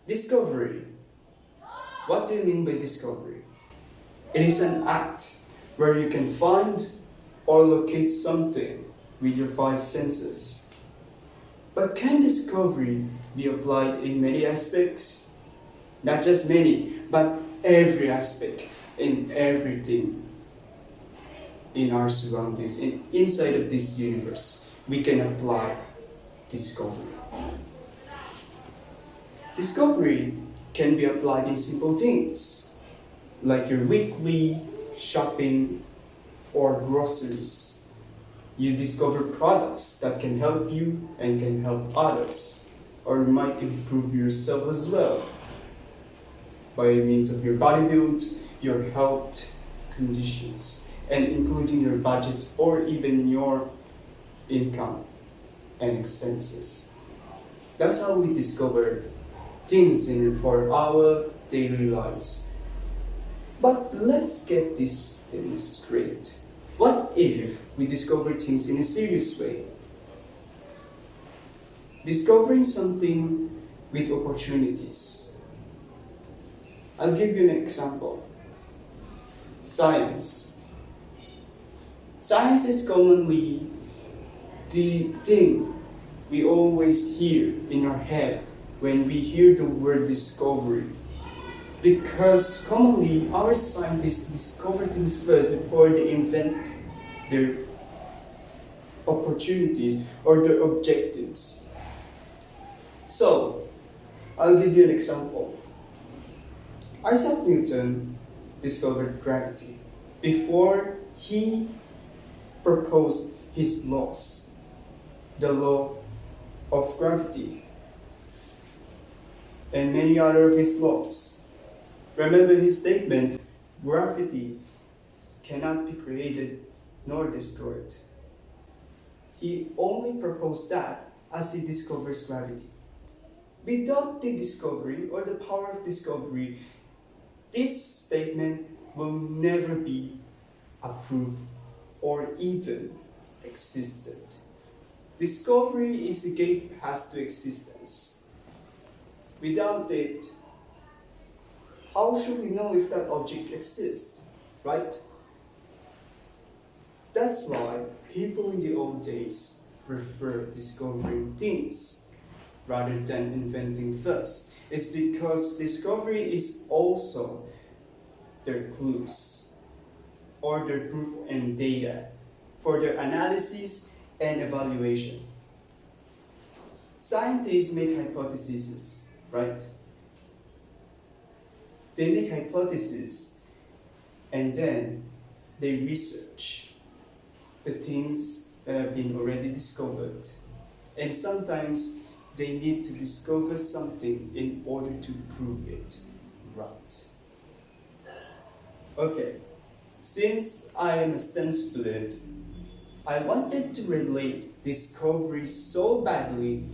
Discovery. What do you mean by discovery? It is an act where you can find or locate something with your five senses. But can discovery be applied in many aspects? Not just many, but every aspect, in everything in our surroundings, inside of this universe, we can apply discovery. Discovery can be applied in simple things, like your weekly shopping or groceries. You discover products that can help you and can help others, or might improve yourself as well by means of your body build, your health conditions, and including your budgets or even your income and expenses. That's how we discover things for our daily lives. But let's get this thing straight. What if we discover things in a serious way? Discovering something with opportunities. I'll give you an example. Science. Science is commonly the thing we always hear in our head when we hear the word discovery. Because commonly our scientists discover things first before they invent their opportunities or their objectives. So, I'll give you an example. Isaac Newton discovered gravity before he proposed his laws, the law of gravity, and many other of his laws. Remember his statement, gravity cannot be created nor destroyed. He only proposed that as he discovers gravity. Without the discovery or the power of discovery, this statement will never be approved or even existed. Discovery is a gate pass to existence. Without it, how should we know if that object exists, right? That's why people in the old days prefer discovering things rather than inventing first. It's because discovery is also their clues or their proof and data for their analysis and evaluation. Scientists make hypotheses, right? They make hypotheses and then they research the things that have been already discovered. And sometimes they need to discover something in order to prove it right. Okay, since I am a STEM student, I wanted to relate discovery so badly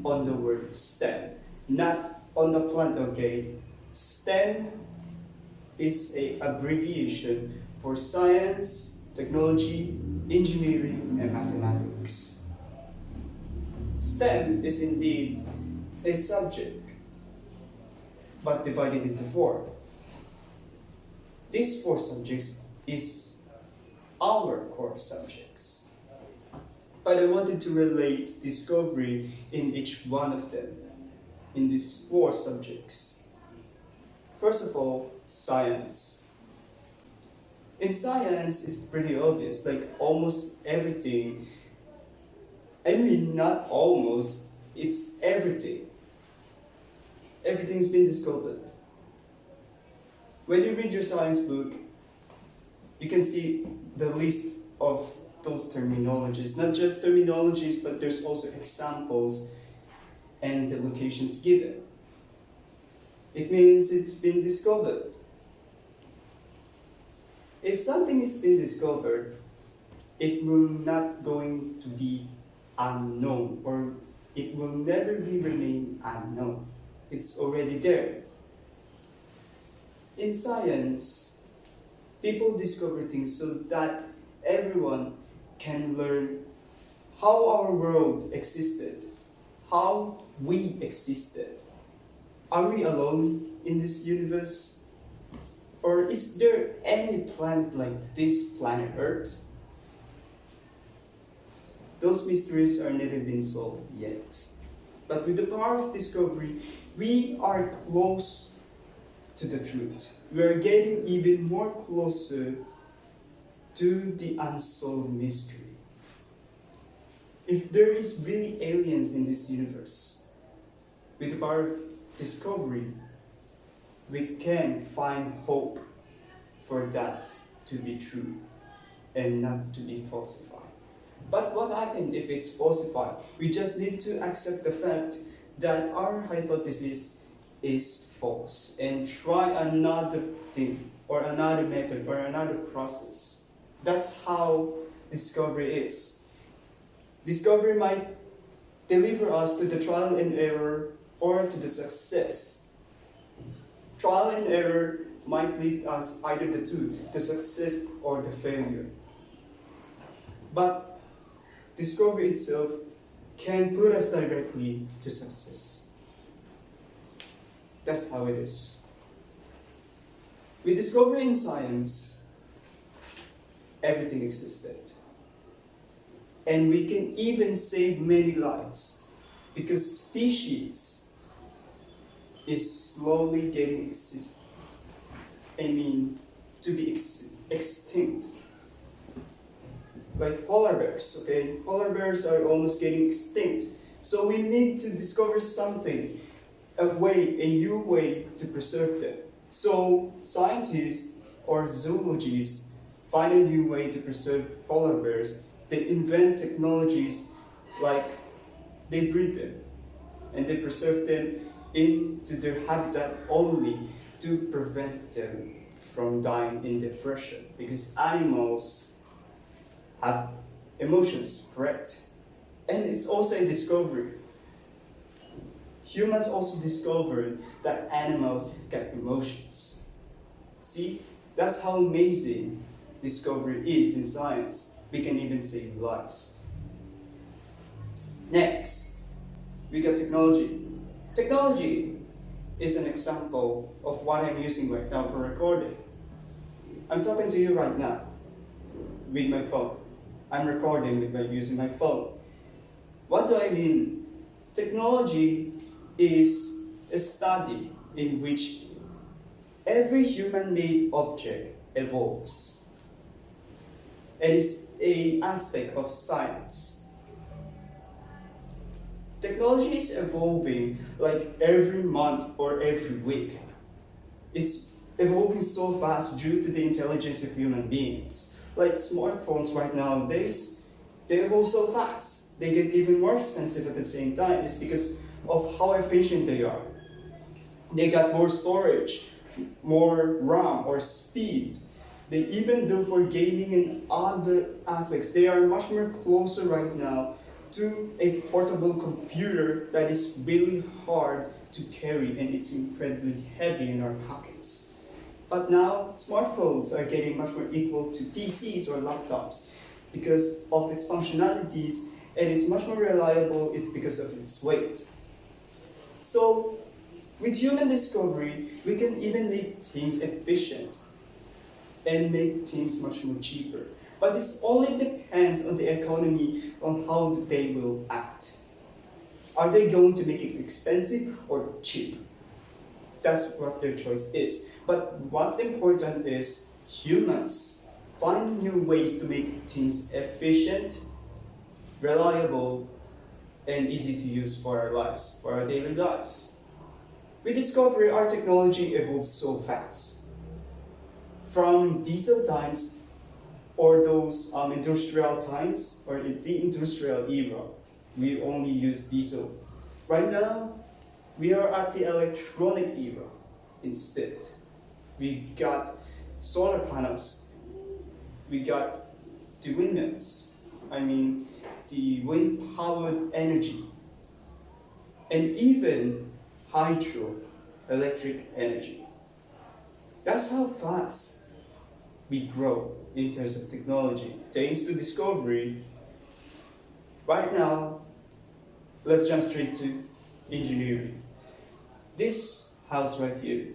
on the word STEM, not on the plant, okay? STEM is an abbreviation for science, technology, engineering, and mathematics. STEM is indeed a subject, but divided into four. These four subjects is our core subjects. But I wanted to relate discovery in each one of them, in these four subjects. First of all, science. In science, it's pretty obvious, like almost everything. I mean, not almost, it's everything. Everything's been discovered. When you read your science book, you can see the list of those terminologies. Not just terminologies, but there's also examples and the locations given. It means it's been discovered. If something has been discovered, it will not going to be unknown, or it will never be remain unknown. It's already there. In science, people discover things so that everyone can learn how our world existed, how we existed, Are we alone in this universe? Or is there any planet like this planet Earth? Those mysteries are never been solved yet. But with the power of discovery, we are close to the truth. We are getting even more closer to the unsolved mystery. If there is really aliens in this universe, with the power of discovery, we can find hope for that to be true and not to be falsified. But what happens if it's falsified? We just need to accept the fact that our hypothesis is false and try another thing or another method or another process. That's how discovery is. Discovery might deliver us to the trial and error or to the success. Trial and error might lead us either the two, the success or the failure. But discovery itself can put us directly to success. That's how it is. With discovery in science, everything existed. And we can even save many lives because species is slowly getting to be extinct. Like polar bears, okay? Polar bears are almost getting extinct. So we need to discover something, a new way to preserve them. So scientists or zoologists find a new way to preserve polar bears. They invent technologies like they breed them and they preserve them into their habitat only to prevent them from dying in depression, because animals have emotions, correct? And it's also a discovery. Humans also discovered that animals get emotions. See, that's how amazing discovery is in science. We can even save lives. Next, we got technology. Technology is an example of what I'm using right now for recording. I'm talking to you right now with my phone. I'm recording using my phone. What do I mean? Technology is a study in which every human-made object evolves. And it's an aspect of science. Technology is evolving like every month or every week. It's evolving so fast due to the intelligence of human beings. Like smartphones right nowadays, they evolve so fast. They get even more expensive at the same time. It's because of how efficient they are. They got more storage, more RAM or speed. They even build for gaming and other aspects. They are much more closer right now to a portable computer that is really hard to carry and it's incredibly heavy in our pockets. But now smartphones are getting much more equal to PCs or laptops because of its functionalities, and it's much more reliable it's because of its weight. So with human discovery, we can even make things efficient and make things much more cheaper. But this only depends on the economy, on how they will act. Are they going to make it expensive or cheap? That's what their choice is. But what's important is humans find new ways to make things efficient, reliable, and easy to use for our lives, for our daily lives. We discover our technology evolves so fast. From diesel times, or those industrial times, or the industrial era, we only use diesel. Right now, we are at the electronic era instead. We got solar panels, we got the windmills, the wind-powered energy, and even hydroelectric energy. That's how fast we grow in terms of technology. Thanks to discovery, right now, let's jump straight to engineering. This house right here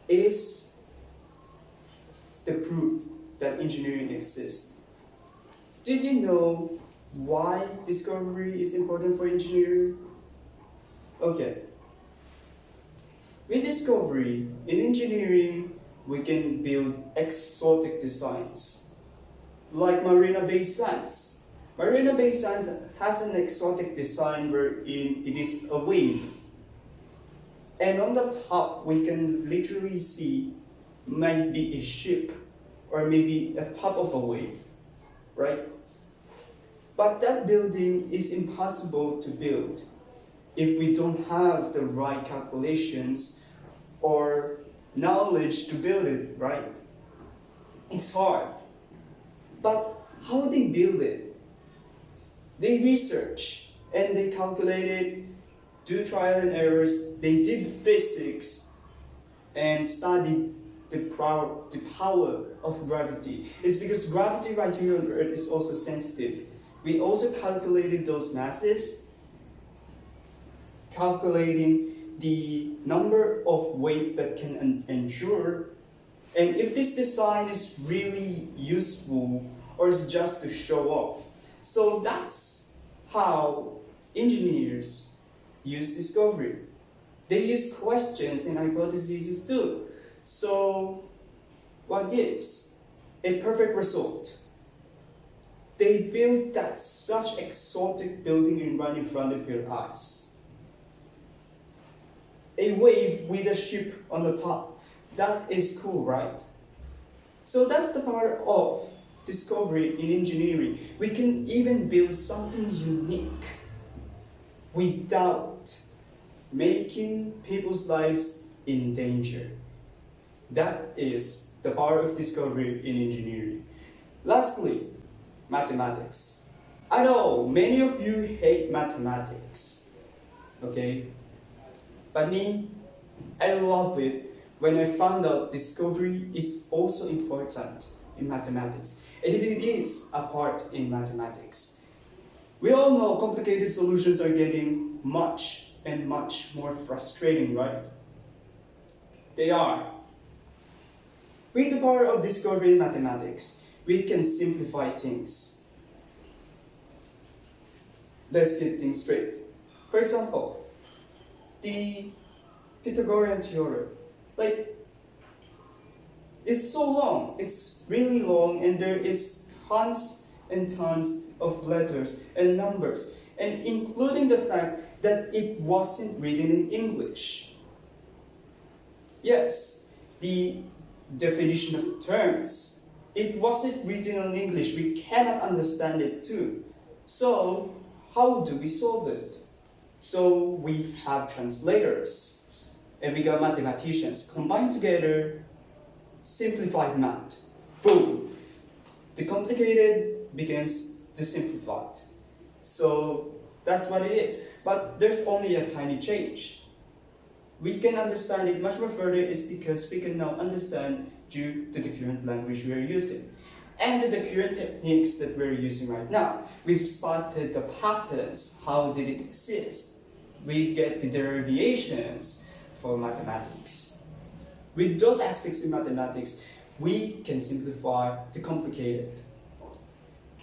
is the proof that engineering exists. Did you know why discovery is important for engineering? Okay. With discovery in engineering, we can build exotic designs, like Marina Bay Sands. Marina Bay Sands has an exotic design wherein it is a wave. And on the top, we can literally see might be a ship or maybe a top of a wave, right? But that building is impossible to build if we don't have the right calculations or knowledge to build it, right? It's hard. But how they build it? They research and they calculated, do trial and errors, they did physics and studied the power of gravity. It's because gravity right here on Earth is also sensitive. We also calculated those masses, calculating the number of weight that can endure, and if this design is really useful or is just to show off. So that's how engineers use discovery. They use questions and hypotheses too. So what gives? A perfect result. They build that such exotic building right in front of your eyes. A wave with a ship on the top. That is cool, right? So that's the part of discovery in engineering. We can even build something unique without making people's lives in danger. That is the power of discovery in engineering. Lastly, mathematics. I know many of you hate mathematics, okay? But me, I love it when I found out discovery is also important in mathematics. And it is a part in mathematics. We all know complicated solutions are getting much and much more frustrating, right? They are. With the power of discovery in mathematics, we can simplify things. Let's get things straight. For example, the Pythagorean theorem. It's so long, it's really long, and there is tons and tons of letters and numbers, and including the fact that it wasn't written in English. Yes, the definition of terms, it wasn't written in English, we cannot understand it too. So, how do we solve it? So, we have translators, and we got mathematicians combined together, simplified math. Boom! The complicated becomes the simplified. So, that's what it is. But there's only a tiny change. We can understand it much more further is because we can now understand due to the current language we are using and the current techniques that we're using right now. We've spotted the patterns, how did it exist? We get the derivations for mathematics. With those aspects in mathematics, we can simplify the complicated.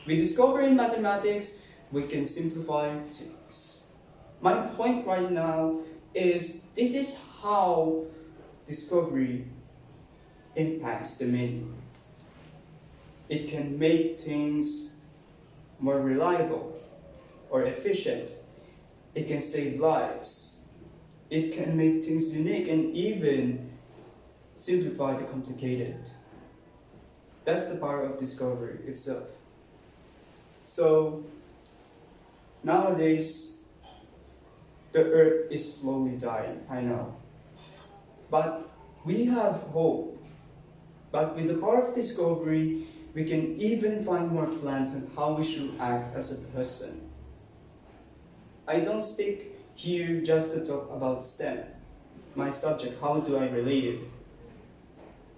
With discovery in mathematics, we can simplify things. My point right now is this is how discovery impacts the meaning. It can make things more reliable or efficient. It can save lives. It can make things unique and even simplify the complicated. That's the power of discovery itself. So nowadays, the earth is slowly dying, I know. But we have hope. But with the power of discovery, we can even find more plans on how we should act as a person. I don't speak here just to talk about STEM, my subject, how do I relate it?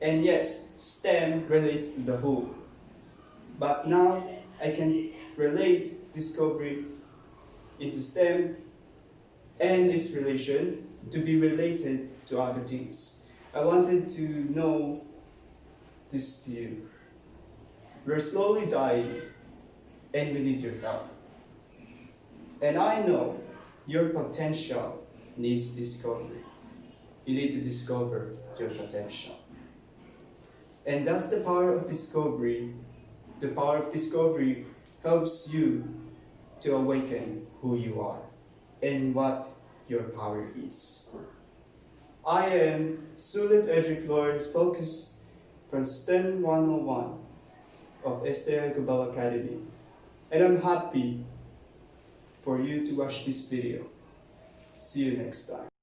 And yes, STEM relates to the whole. But now I can relate discovery into STEM and its relation to be related to other things. I wanted to know this to you. We're slowly dying, and we need your help. And I know your potential needs discovery. You need to discover your potential. And that's the power of discovery. The power of discovery helps you to awaken who you are and what your power is. I am Sulit Edric Lawrence Focus from STEM 101 of Esther Gabal Academy, and I'm happy for you to watch this video. See you next time.